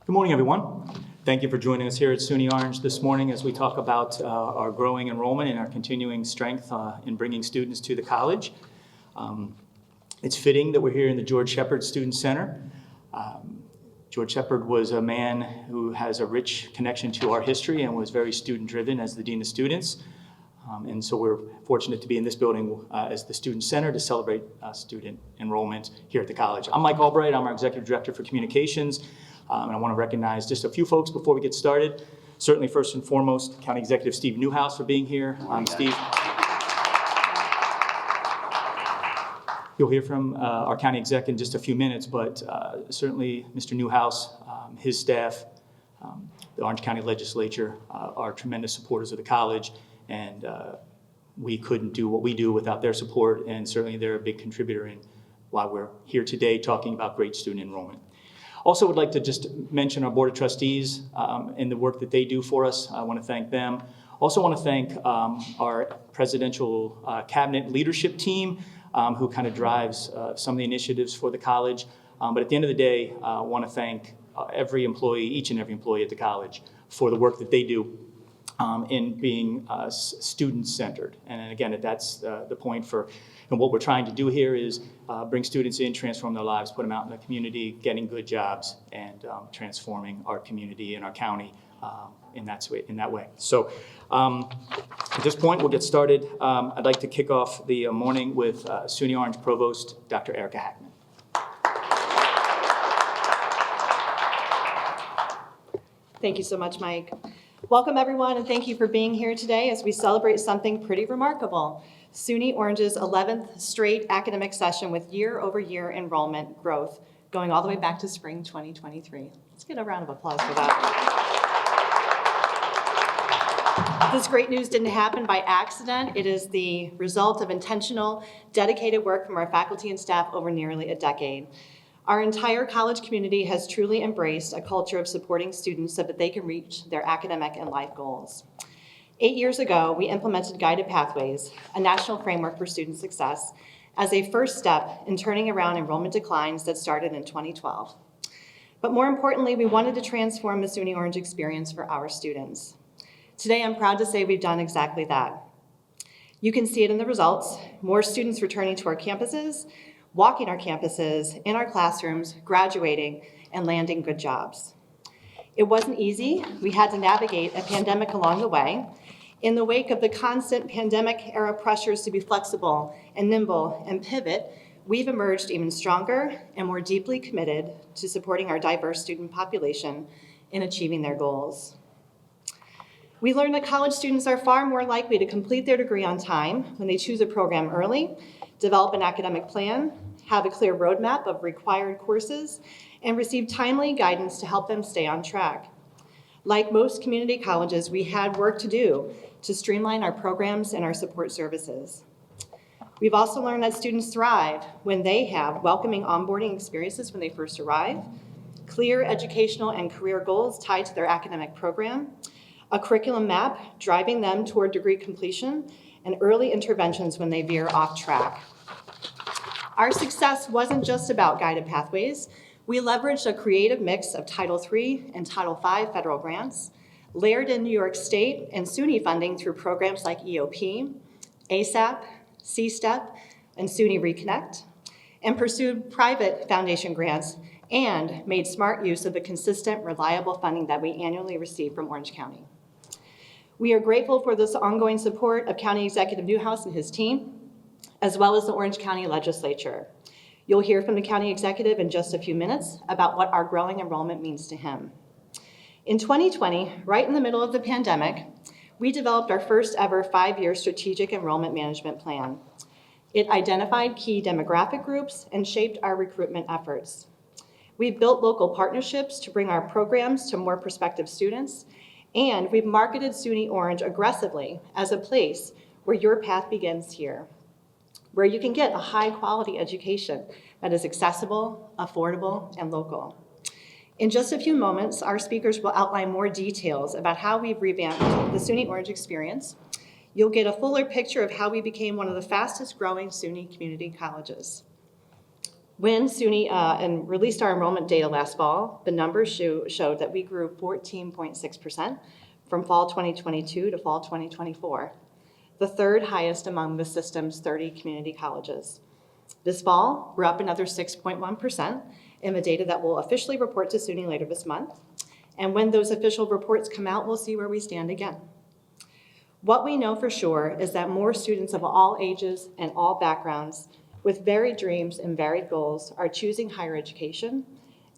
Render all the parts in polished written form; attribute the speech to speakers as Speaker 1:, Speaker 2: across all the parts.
Speaker 1: Good morning, everyone. Thank you for joining us here at SUNY Orange this morning as we talk about our growing enrollment and our continuing strength in bringing students to the college. It's fitting that we're here in the George Shepard Student Center. George Shepard was a man who has a rich connection to our history and was very student-driven as the Dean of Students. And so we're fortunate to be in this building as the Student Center to celebrate student enrollment here at the college. I'm Mike Albright. I'm our Executive Director for Communications. And I want to recognize just a few folks before we get started. Certainly, first and foremost, County Executive Steve Newhouse for being here. Steve. You'll hear from our County Exec in just a few minutes, but certainly Mr. Newhouse, his staff, the Orange County Legislature are tremendous supporters of the college, and we couldn't do what we do without their support, and certainly they're a big contributor in why we're here today talking about great student enrollment. Also would like to just mention our Board of Trustees and the work that they do for us. I want to thank them. Also want to thank our presidential cabinet leadership team who kind of drives some of the initiatives for the college. But at the end of the day, I want to thank every employee, each and every employee at the college for the work that they do in being student-centered. And again, that's the point for and what we're trying to do here is bring students in, transform their lives, put them out in the community, getting good jobs, and transforming our community and our county in that way. So at this point, we'll get started. I'd like to kick off the morning with SUNY Orange Provost, Dr. Erica Hackman.
Speaker 2: Thank you so much, Mike. Welcome, everyone, and thank you for being here today as we celebrate something pretty remarkable. SUNY Orange's 11th straight academic session with year-over-year enrollment growth going all the way back to spring 2023. Let's get a round of applause for that. This great news didn't happen by accident. It is the result of intentional, dedicated work from our faculty and staff over nearly a decade. Our entire college community has truly embraced a culture of supporting students so that they can reach their academic and life goals. 8 years ago, we implemented Guided Pathways, a national framework for student success, as a first step in turning around enrollment declines that started in 2012. But more importantly, we wanted to transform the SUNY Orange experience for our students. Today, I'm proud to say we've done exactly that. You can see it in the results: more students returning to our campuses, walking our campuses, in our classrooms, graduating, and landing good jobs. It wasn't easy. We had to navigate a pandemic along the way. In the wake of the constant pandemic-era pressures to be flexible and nimble and pivot, we've emerged even stronger and more deeply committed to supporting our diverse student population in achieving their goals. We learned that college students are far more likely to complete their degree on time when they choose a program early, develop an academic plan, have a clear roadmap of required courses, and receive timely guidance to help them stay on track. Like most community colleges, we had work to do to streamline our programs and our support services. We've also learned that students thrive when they have welcoming onboarding experiences when they first arrive, clear educational and career goals tied to their academic program, a curriculum map driving them toward degree completion, and early interventions when they veer off track. Our success wasn't just about Guided Pathways. We leveraged a creative mix of Title III and Title V federal grants, layered in New York State and SUNY funding through programs like EOP, ASAP, C-STEP, and SUNY Reconnect, and pursued private foundation grants and made smart use of the consistent, reliable funding that we annually receive from Orange County. We are grateful for this ongoing support of County Executive Newhouse and his team, as well as the Orange County Legislature. You'll hear from the County Executive in just a few minutes about what our growing enrollment means to him. In 2020, right in the middle of the pandemic, we developed our first ever 5-year strategic enrollment management plan. It identified key demographic groups and shaped our recruitment efforts. We've built local partnerships to bring our programs to more prospective students, and we've marketed SUNY Orange aggressively as a place where your path begins here, where you can get a high-quality education that is accessible, affordable, and local. In just a few moments, our speakers will outline more details about how we've revamped the SUNY Orange experience. You'll get a fuller picture of how we became one of the fastest growing SUNY community colleges. When SUNY and released our enrollment data last fall, the numbers showed that we grew 14.6% from fall 2022 to fall 2024, the third highest among the system's 30 community colleges. This fall, we're up another 6.1% in the data that we'll officially report to SUNY later this month. And when those official reports come out, we'll see where we stand again. What we know for sure is that more students of all ages and all backgrounds with varied dreams and varied goals are choosing higher education,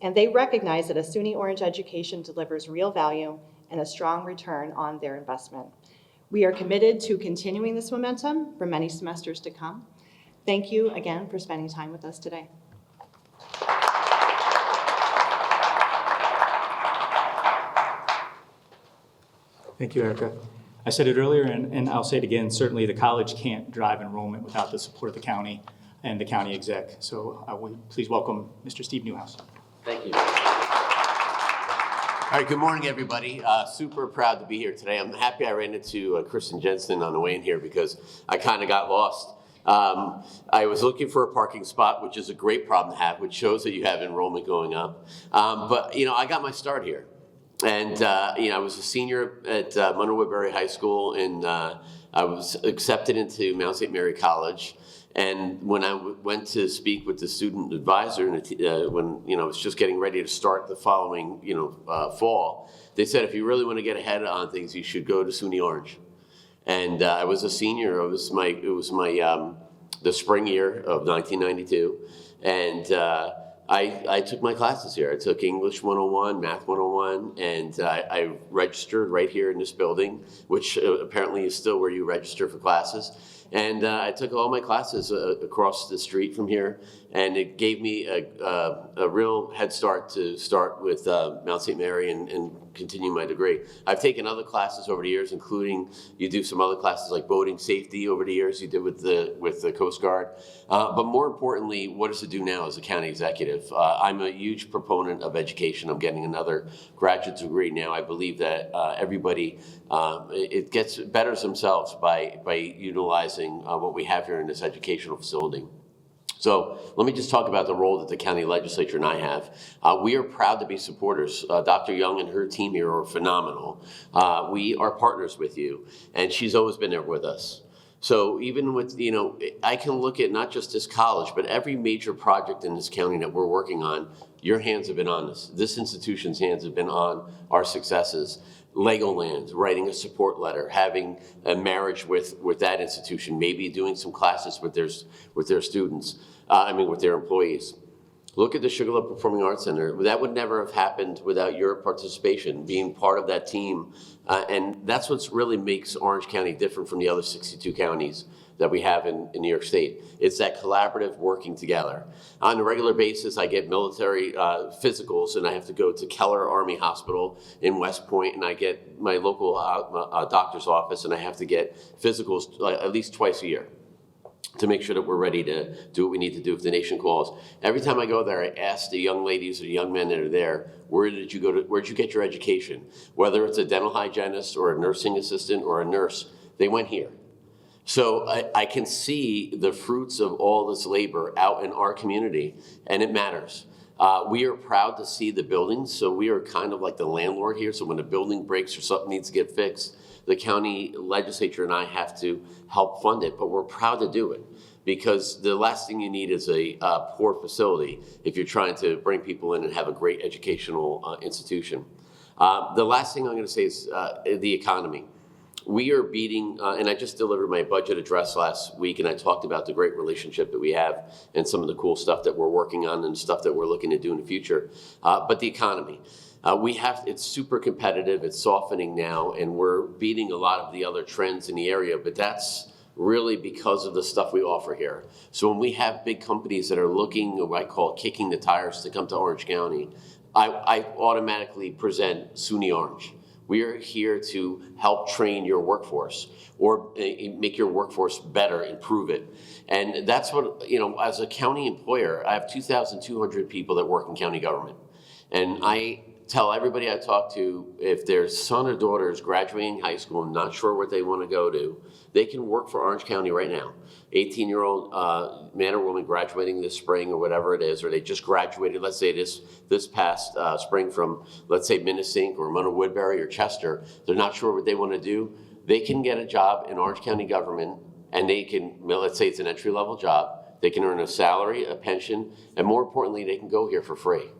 Speaker 2: and they recognize that a SUNY Orange education delivers real value and a strong return on their investment. We are committed to continuing this momentum for many semesters to come. Thank you again for spending time with us today.
Speaker 1: Thank you, Erica. I said it earlier, and I'll say it again, certainly the college can't drive enrollment without the support of the county and the county exec. So please welcome Mr. Steve Newhouse.
Speaker 3: Thank you. All right, good morning, everybody. Super proud to be here today. I'm happy I ran into Kristen Jensen on the way in here because I kind of got lost. I was looking for a parking spot, which is a great problem to have, which shows that you have enrollment going up. But, I got my start here. And, I was a senior at Monroe Woodbury High School, and I was accepted into Mount St. Mary College. And when I went to speak with the student advisor, when I was just getting ready to start the following fall, they said if you really want to get ahead on things, you should go to SUNY Orange. And I was a senior. It was my the spring year of 1992, and I took my classes here. I took English 101, Math 101, and I registered right here in this building, which apparently is still where you register for classes. And I took all my classes across the street from here, and it gave me a real head start to start with Mount St. Mary and continue my degree. I've taken other classes over the years, including you do some other classes like boating safety over the years you did with the Coast Guard. But more importantly, what does it do now as a county executive? I'm a huge proponent of education. I'm getting another graduate degree now. I believe that everybody, it betters themselves by utilizing what we have here in this educational facility. So let me just talk about the role that the county legislature and I have. We are proud to be supporters. Dr. Young and her team here are phenomenal. We are partners with you, and she's always been there with us. So even with, I can look at not just this college, but every major project in this county that we're working on, your hands have been on this. This institution's hands have been on our successes. Legoland, writing a support letter, having a marriage with that institution, maybe doing some classes with their students, with their employees. Look at the Sugarloaf Performing Arts Center. That would never have happened without your participation, being part of that team. And that's what really makes Orange County different from the other 62 counties that we have in New York State. It's that collaborative working together. On a regular basis, I get military physicals, and I have to go to Keller Army Hospital in West Point, and I get my local doctor's office, and I have to get physicals at least twice a year to make sure that we're ready to do what we need to do if the nation calls. Every time I go there, I ask the young ladies or the young men that are there, where'd you get your education? Whether it's a dental hygienist or a nursing assistant or a nurse, they went here. So I can see the fruits of all this labor out in our community, and it matters. We are proud to see the buildings, so we are kind of like the landlord here. So when a building breaks or something needs to get fixed, the county legislature and I have to help fund it, but we're proud to do it because the last thing you need is a poor facility if you're trying to bring people in and have a great educational institution. The last thing I'm going to say is the economy. We are beating, and I just delivered my budget address last week, and I talked about the great relationship that we have and some of the cool stuff that we're working on and stuff that we're looking to do in the future. But the economy. It's super competitive, it's softening now, and we're beating a lot of the other trends in the area, but that's really because of the stuff we offer here. So when we have big companies that are looking, what I call kicking the tires to come to Orange County, I automatically present SUNY Orange. We are here to help train your workforce or make your workforce better, improve it. And that's what, as a county employer, I have 2,200 people that work in county government. And I tell everybody I talk to, if their son or daughter is graduating high school and not sure what they want to go to, they can work for Orange County right now. 18-year-old man or woman graduating this spring or whatever it is, or they just graduated, let's say this past spring from, let's say, Minnesink or Mona Woodbury or Chester, they're not sure what they want to do, they can get a job in Orange County government, and they can, well, let's say it's an entry-level job, they can earn a salary, a pension, and more importantly, they can go here for free.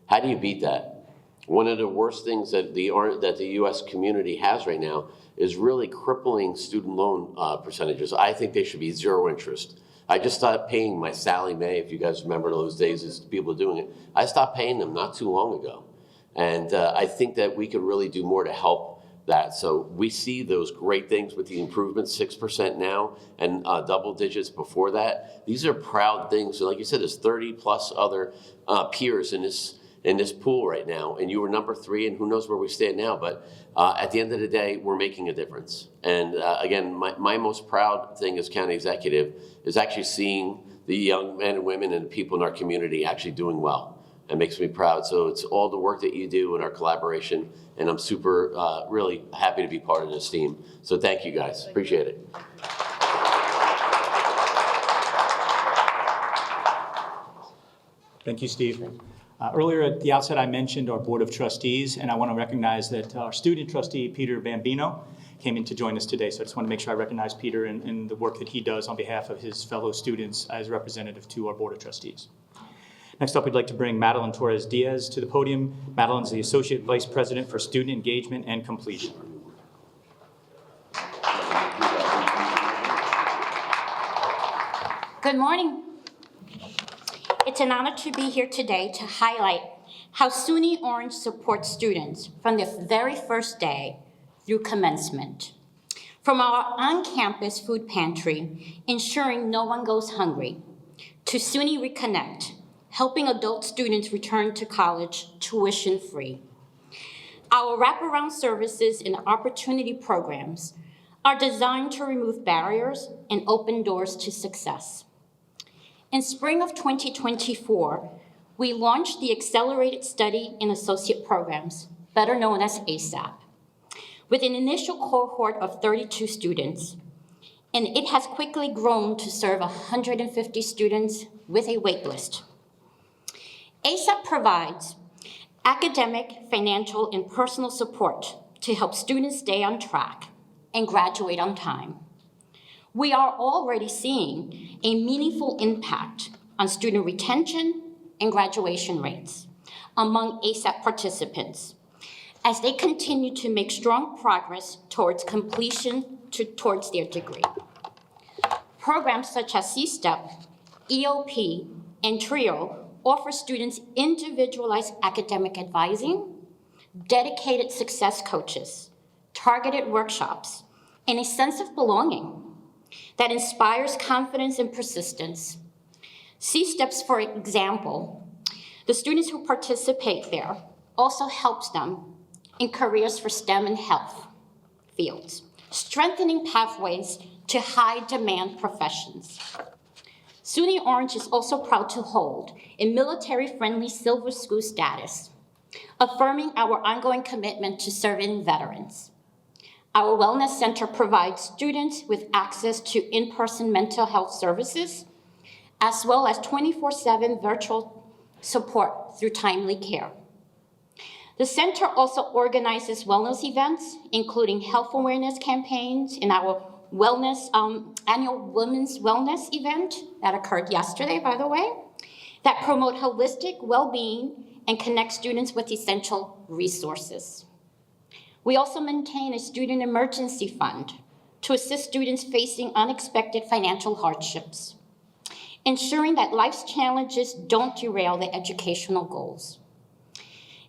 Speaker 3: How do you beat that? One of the worst things that the U.S. community has right now is really crippling student loan percentages. I think they should be zero interest. I just stopped paying my Sallie Mae, if you guys remember those days as people doing it. I stopped paying them not too long ago. And I think that we could really do more to help that. So we see those great things with the improvements, 6% now and double digits before that. These are proud things. So like you said, there's 30 plus other peers in this pool right now, and you were number 3, and who knows where we stand now, but at the end of the day, we're making a difference. And again, my most proud thing as county executive is actually seeing the young men and women and people in our community actually doing well. It makes me proud. So it's all the work that you do and our collaboration, and I'm super, really happy to be part of this team. So thank you guys, appreciate it.
Speaker 1: Thank you, Steve. Earlier at the outset, I mentioned our Board of Trustees, and I want to recognize that our student trustee, Peter Bambino, came in to join us today. So I just want to make sure I recognize Peter and the work that he does on behalf of his fellow students as representative to our Board of Trustees. Next up, we'd like to bring Madeline Torres Diaz to the podium. Madeline's the Associate Vice President for Student Engagement and Completion.
Speaker 4: Good morning. It's an honor to be here today to highlight how SUNY Orange supports students from the very first day through commencement. From our on-campus food pantry, ensuring no one goes hungry, to SUNY Reconnect, helping adult students return to college tuition-free. Our wraparound services and opportunity programs are designed to remove barriers and open doors to success. In spring of 2024, we launched the Accelerated Study in Associate Programs, better known as ASAP, with an initial cohort of 32 students, and it has quickly grown to serve 150 students with a wait list. ASAP provides academic, financial, and personal support to help students stay on track and graduate on time. We are already seeing a meaningful impact on student retention and graduation rates among ASAP participants as they continue to make strong progress towards completion towards their degree. Programs such as C-STEP, EOP, and TRIO offer students individualized academic advising, dedicated success coaches, targeted workshops, and a sense of belonging that inspires confidence and persistence. C-STEPs, for example, the students who participate there also helps them in careers for STEM and health fields, strengthening pathways to high-demand professions. SUNY Orange is also proud to hold a military-friendly Silver School status, affirming our ongoing commitment to serving veterans. Our Wellness Center provides students with access to in-person mental health services, as well as 24/7 virtual support through timely care. The center also organizes wellness events, including health awareness campaigns in our annual Women's Wellness event that occurred yesterday, by the way, that promote holistic well-being and connect students with essential resources. We also maintain a student emergency fund to assist students facing unexpected financial hardships, ensuring that life's challenges don't derail their educational goals.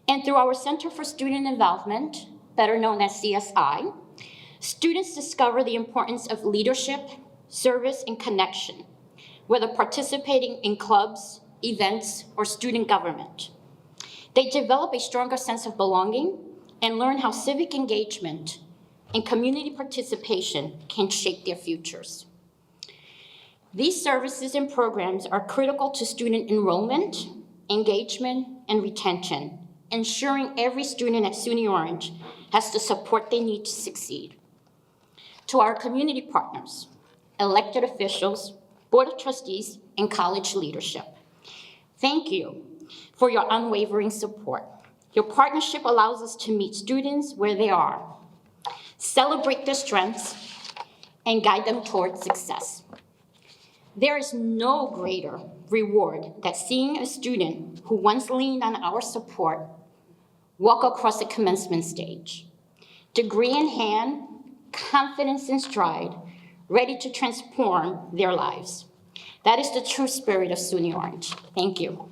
Speaker 4: And through our Center for Student Involvement, better known as CSI, students discover the importance of leadership, service, and connection, whether participating in clubs, events, or student government. They develop a stronger sense of belonging and learn how civic engagement and community participation can shape their futures. These services and programs are critical to student enrollment, engagement, and retention, ensuring every student at SUNY Orange has the support they need to succeed. To our community partners, elected officials, Board of Trustees, and college leadership, thank you for your unwavering support. Your partnership allows us to meet students where they are, celebrate their strengths, and guide them towards success. There is no greater reward than seeing a student who once leaned on our support walk across the commencement stage, degree in hand, confidence in stride, ready to transform their lives. That is the true spirit of SUNY Orange. Thank you.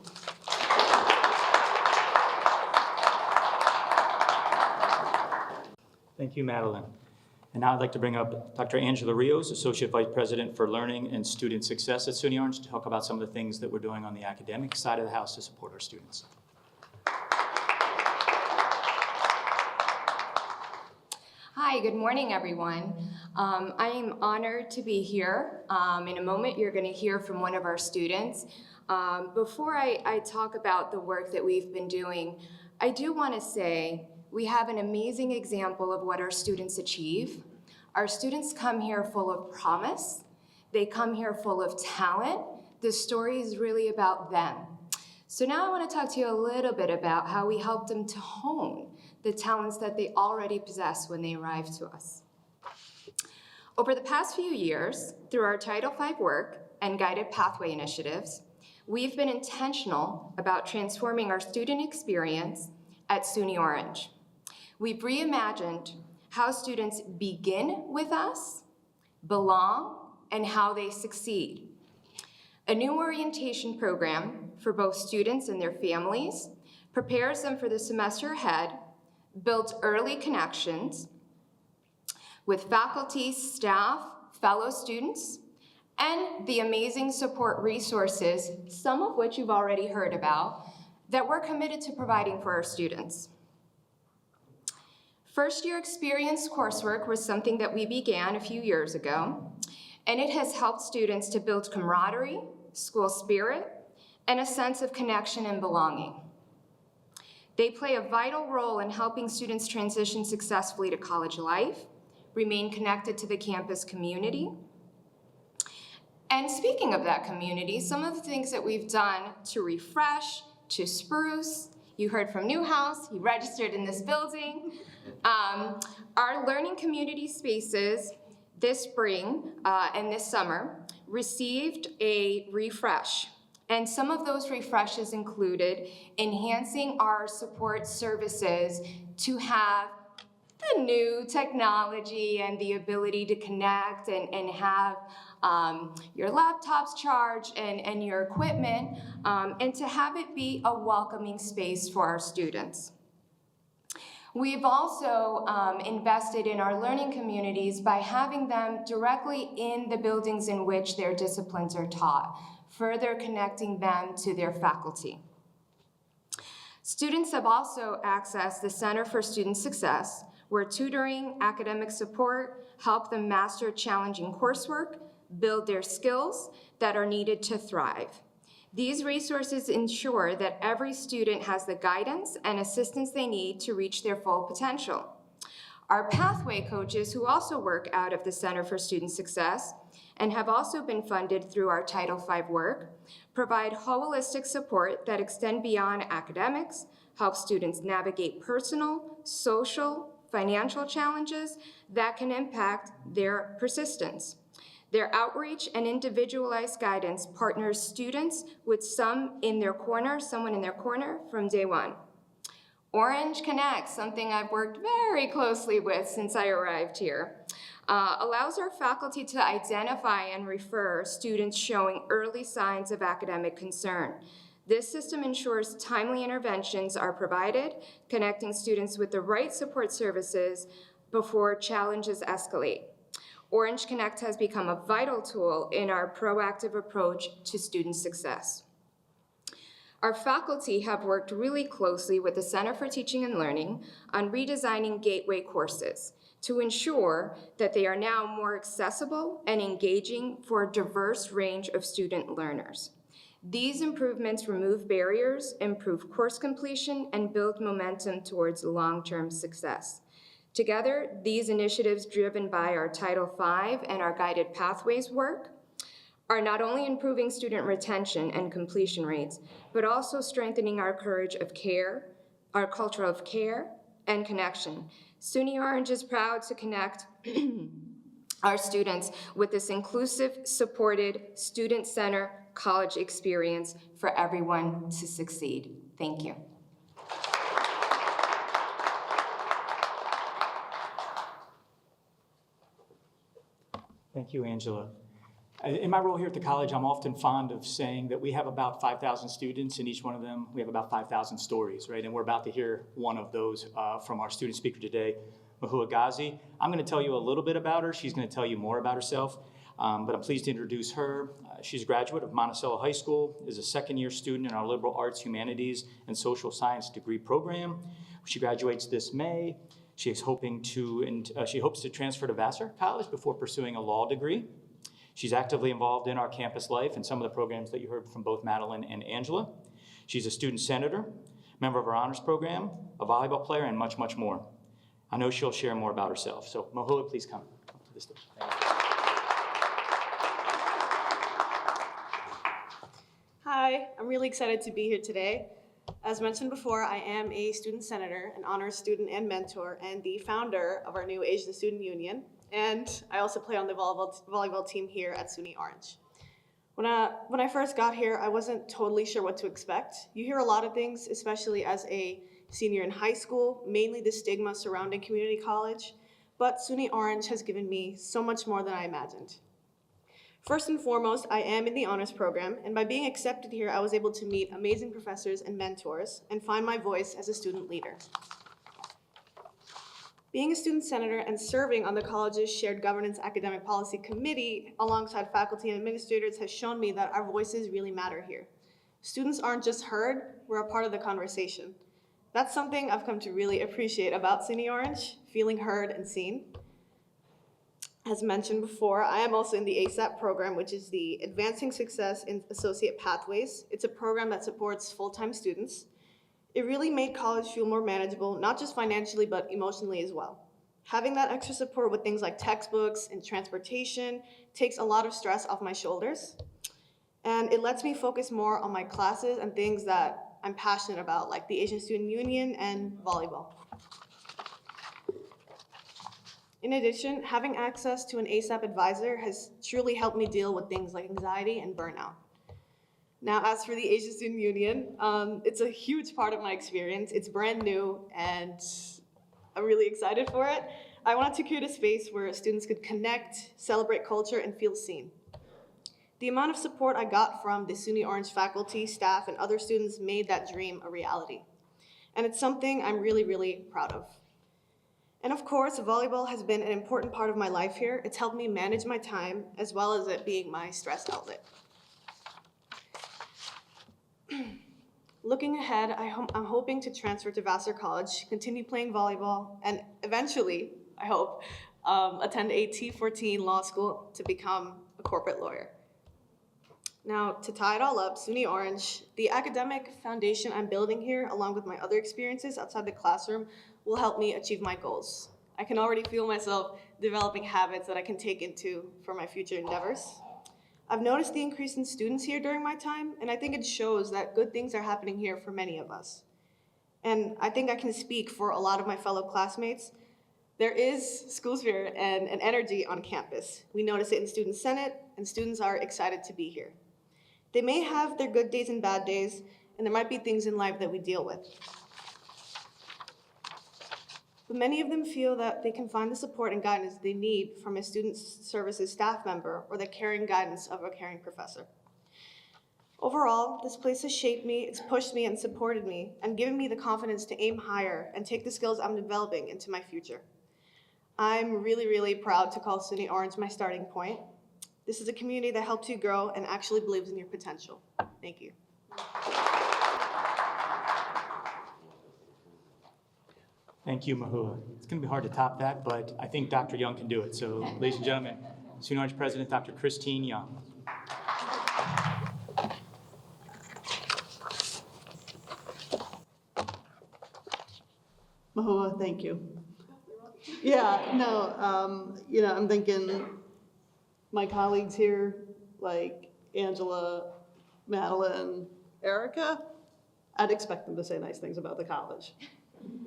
Speaker 1: Thank you, Madeline. And now I'd like to bring up Dr. Angela Rios, Associate Vice President for Learning and Student Success at SUNY Orange, to talk about some of the things that we're doing on the academic side of the house to support our students.
Speaker 5: Hi, good morning, everyone. I am honored to be here. In a moment, you're going to hear from one of our students. Before I talk about the work that we've been doing, I do want to say we have an amazing example of what our students achieve. Our students come here full of promise. They come here full of talent. The story is really about them. So now I want to talk to you a little bit about how we help them to hone the talents that they already possess when they arrive to us. Over the past few years, through our Title V work and guided pathway initiatives, we've been intentional about transforming our student experience at SUNY Orange. We've reimagined how students begin with us, belong, and how they succeed. A new orientation program for both students and their families prepares them for the semester ahead, builds early connections with faculty, staff, fellow students, and the amazing support resources, some of which you've already heard about, that we're committed to providing for our students. First year experience coursework was something that we began a few years ago, and it has helped students to build camaraderie, school spirit, and a sense of connection and belonging. They play a vital role in helping students transition successfully to college life, remain connected to the campus community. And speaking of that community, some of the things that we've done to refresh, to spruce, you heard from Newhouse, he registered in this building. Our learning community spaces this spring and this summer received a refresh. And some of those refreshes included enhancing our support services to have the new technology and the ability to connect and have your laptops charged and your equipment, and to have it be a welcoming space for our students. We've also invested in our learning communities by having them directly in the buildings in which their disciplines are taught, further connecting them to their faculty. Students have also accessed the Center for Student Success, where tutoring, academic support help them master challenging coursework, build their skills that are needed to thrive. These resources ensure that every student has the guidance and assistance they need to reach their full potential. Our pathway coaches, who also work out of the Center for Student Success and have also been funded through our Title V work, provide holistic support that extend beyond academics, help students navigate personal, social, financial challenges that can impact their persistence. Their outreach and individualized guidance partners students with someone in their corner from day one. Orange Connect, something I've worked very closely with since I arrived here, allows our faculty to identify and refer students showing early signs of academic concern. This system ensures timely interventions are provided, connecting students with the right support services before challenges escalate. Orange Connect has become a vital tool in our proactive approach to student success. Our faculty have worked really closely with the Center for Teaching and Learning on redesigning gateway courses to ensure that they are now more accessible and engaging for a diverse range of student learners. These improvements remove barriers, improve course completion, and build momentum towards long-term success. Together, these initiatives driven by our Title V and our Guided Pathways work are not only improving student retention and completion rates, but also strengthening our courage of care, our culture of care and connection. SUNY Orange is proud to connect our students with this inclusive, supported, student-centered college experience for everyone to succeed. Thank you.
Speaker 1: Thank you, Angela. In my role here at the college, I'm often fond of saying that we have about 5,000 students, and each one of them, we have about 5,000 stories, right? And we're about to hear one of those from our student speaker today, Mahua Ghazi. I'm going to tell you a little bit about her. She's going to tell you more about herself, but I'm pleased to introduce her. She's a graduate of Monticello High School, is a second-year student in our Liberal Arts, Humanities, and Social Science degree program. She graduates this May. She hopes to transfer to Vassar College before pursuing a law degree. She's actively involved in our campus life and some of the programs that you heard from both Madeline and Angela. She's a student senator, member of our honors program, a volleyball player, and much, much more. I know she'll share more about herself. So Mahua, please come up to the stage.
Speaker 6: Hi, I'm really excited to be here today. As mentioned before, I am a student senator, an honors student and mentor, and the founder of our new Asian Student Union. And I also play on the volleyball team here at SUNY Orange. When I first got here, I wasn't totally sure what to expect. You hear a lot of things, especially as a senior in high school, mainly the stigma surrounding community college, but SUNY Orange has given me so much more than I imagined. First and foremost, I am in the honors program, and by being accepted here, I was able to meet amazing professors and mentors and find my voice as a student leader. Being a student senator and serving on the college's Shared Governance Academic Policy Committee alongside faculty and administrators has shown me that our voices really matter here. Students aren't just heard, we're a part of the conversation. That's something I've come to really appreciate about SUNY Orange, feeling heard and seen. As mentioned before, I am also in the ASAP program, which is the Advancing Success in Associate Pathways. It's a program that supports full-time students. It really made college feel more manageable, not just financially, but emotionally as well. Having that extra support with things like textbooks and transportation takes a lot of stress off my shoulders. And it lets me focus more on my classes and things that I'm passionate about, like the Asian Student Union and volleyball. In addition, having access to an ASAP advisor has truly helped me deal with things like anxiety and burnout. Now, as for the Asian Student Union, it's a huge part of my experience. It's brand new, and I'm really excited for it. I wanted to create a space where students could connect, celebrate culture, and feel seen. The amount of support I got from the SUNY Orange faculty, staff, and other students made that dream a reality. And it's something I'm really, really proud of. And of course, volleyball has been an important part of my life here. It's helped me manage my time, as well as it being my stress outlet. Looking ahead, I'm hoping to transfer to Vassar College, continue playing volleyball, and eventually, I hope, attend a T14 law school to become a corporate lawyer. Now, to tie it all up, SUNY Orange, the academic foundation I'm building here, along with my other experiences outside the classroom, will help me achieve my goals. I can already feel myself developing habits that I can take into for my future endeavors. I've noticed the increase in students here during my time, and I think it shows that good things are happening here for many of us. And I think I can speak for a lot of my fellow classmates. There is school spirit and an energy on campus. We notice it in Student Senate, and students are excited to be here. They may have their good days and bad days, and there might be things in life that we deal with. But many of them feel that they can find the support and guidance they need from a student services staff member or the caring guidance of a caring professor. Overall, this place has shaped me, it's pushed me and supported me, and given me the confidence to aim higher and take the skills I'm developing into my future. I'm really, really proud to call SUNY Orange my starting point. This is a community that helps you grow and actually believes in your potential. Thank you.
Speaker 1: Thank you, Mahua. It's going to be hard to top that, but I think Dr. Young can do it. So, ladies and gentlemen, SUNY Orange President, Dr. Christine Young.
Speaker 7: Mahua, thank you. Yeah, no, I'm thinking my colleagues here, like Angela, Madeline, Erica, I'd expect them to say nice things about the college.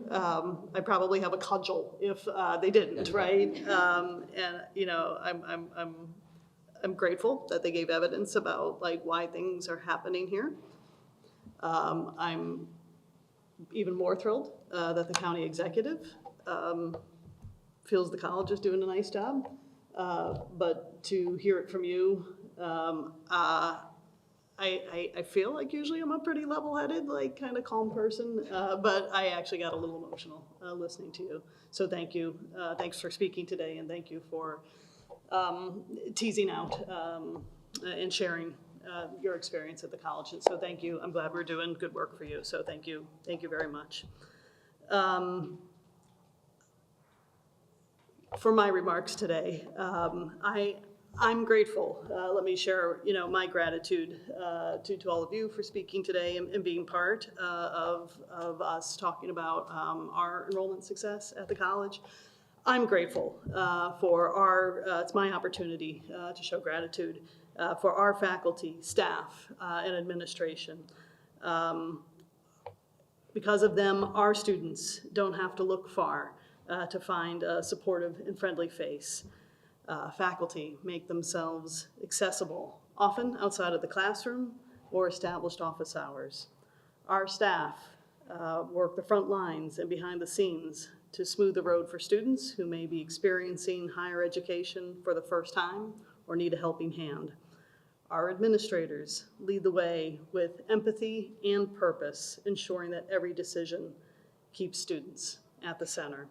Speaker 7: I probably have a cudgel if they didn't, right? I'm grateful that they gave evidence about like why things are happening here. I'm even more thrilled that the county executive feels the college is doing a nice job. But to hear it from you, I feel like usually I'm a pretty level-headed, like kind of calm person, but I actually got a little emotional listening to you. So thank you. Thanks for speaking today, and thank you for teasing out and sharing your experience at the college. And so thank you. I'm glad we're doing good work for you. So thank you. Thank you very much. For my remarks today, I'm grateful. Let me share, my gratitude to all of you for speaking today and being part of us talking about our enrollment success at the college. I'm grateful for it's my opportunity to show gratitude for our faculty, staff, and administration. Because of them, our students don't have to look far to find a supportive and friendly face. Faculty make themselves accessible, often outside of the classroom or established office hours. Our staff work the front lines and behind the scenes to smooth the road for students who may be experiencing higher education for the first time or need a helping hand. Our administrators lead the way with empathy and purpose, ensuring that every decision keeps students at the center.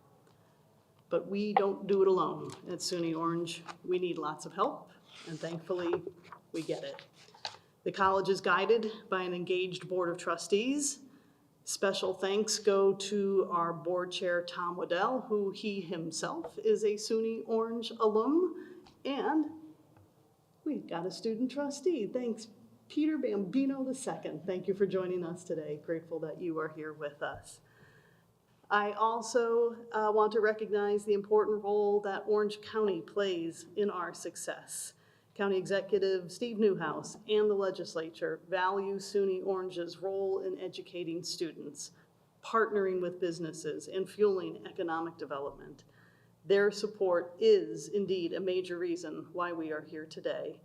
Speaker 7: But we don't do it alone at SUNY Orange. We need lots of help, and thankfully, we get it. The college is guided by an engaged board of trustees. Special thanks go to our board chair, Tom Waddell, who he himself is a SUNY Orange alum, and we've got a student trustee. Thanks, Peter Bambino II. Thank you for joining us today. Grateful that you are here with us. I also want to recognize the important role that Orange County plays in our success. County Executive Steve Newhouse and the legislature value SUNY Orange's role in educating students, partnering with businesses, and fueling economic development. Their support is indeed a major reason why we are here today.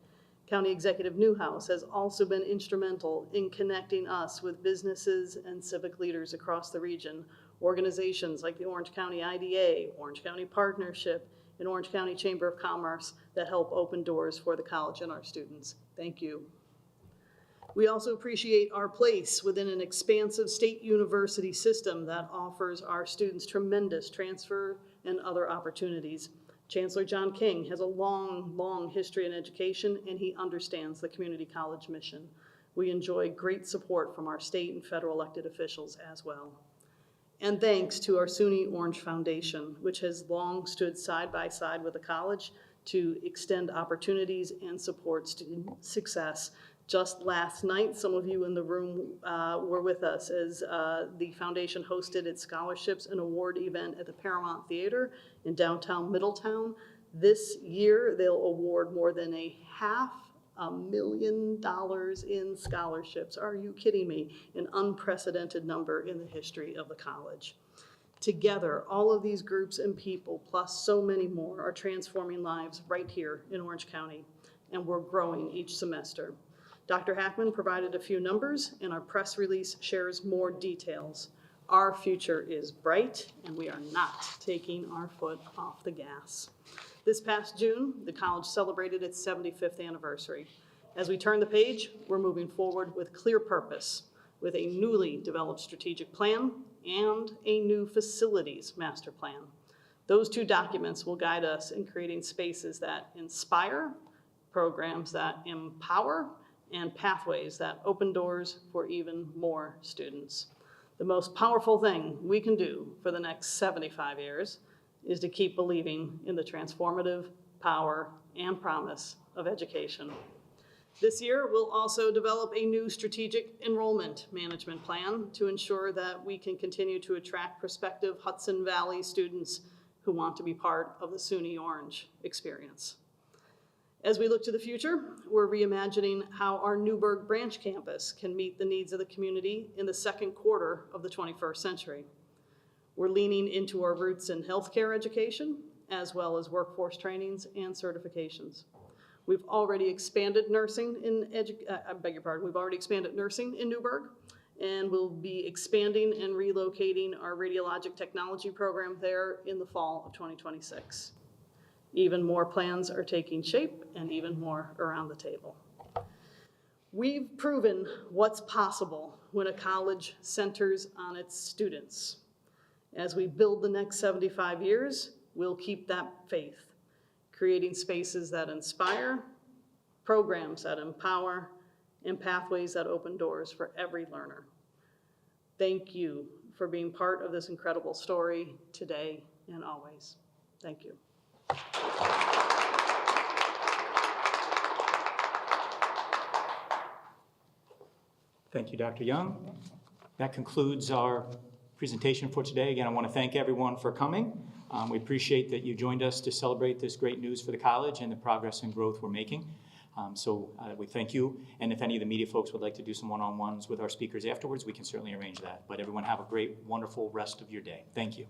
Speaker 7: County Executive Newhouse has also been instrumental in connecting us with businesses and civic leaders across the region. Organizations like the Orange County IDA, Orange County Partnership, and Orange County Chamber of Commerce that help open doors for the college and our students. Thank you. We also appreciate our place within an expansive state university system that offers our students tremendous transfer and other opportunities. Chancellor John King has a long history in education, and he understands the community college mission. We enjoy great support from our state and federal elected officials as well. And thanks to our SUNY Orange Foundation, which has long stood side by side with the college to extend opportunities and support student success. Just last night, some of you in the room were with us as the foundation hosted its scholarships and award event at the Paramount Theater in downtown Middletown. This year, they'll award more than $500,000 in scholarships. Are you kidding me? An unprecedented number in the history of the college. Together, all of these groups and people, plus so many more, are transforming lives right here in Orange County, and we're growing each semester. Dr. Hackman provided a few numbers, and our press release shares more details. Our future is bright, and we are not taking our foot off the gas. This past June, the college celebrated its 75th anniversary. As we turn the page, we're moving forward with clear purpose, with a newly developed strategic plan and a new facilities master plan. Those two documents will guide us in creating spaces that inspire, programs that empower, and pathways that open doors for even more students. The most powerful thing we can do for the next 75 years is to keep believing in the transformative power and promise of education. This year, we'll also develop a new strategic enrollment management plan to ensure that we can continue to attract prospective Hudson Valley students who want to be part of the SUNY Orange experience. As we look to the future, we're reimagining how our Newburgh branch campus can meet the needs of the community in the second quarter of the 21st century. We're leaning into our roots in healthcare education, as well as workforce trainings and certifications. We've already expanded nursing we've already expanded nursing in Newburgh, and we'll be expanding and relocating our radiologic technology program there in the fall of 2026. Even more plans are taking shape and even more around the table. We've proven what's possible when a college centers on its students. As we build the next 75 years, we'll keep that faith, creating spaces that inspire, programs that empower, and pathways that open doors for every learner. Thank you for being part of this incredible story today and always. Thank you.
Speaker 1: Thank you, Dr. Young. That concludes our presentation for today. Again, I want to thank everyone for coming. We appreciate that you joined us to celebrate this great news for the college and the progress and growth we're making. So we thank you. And if any of the media folks would like to do some one-on-ones with our speakers afterwards, we can certainly arrange that. But everyone have a great, wonderful rest of your day. Thank you.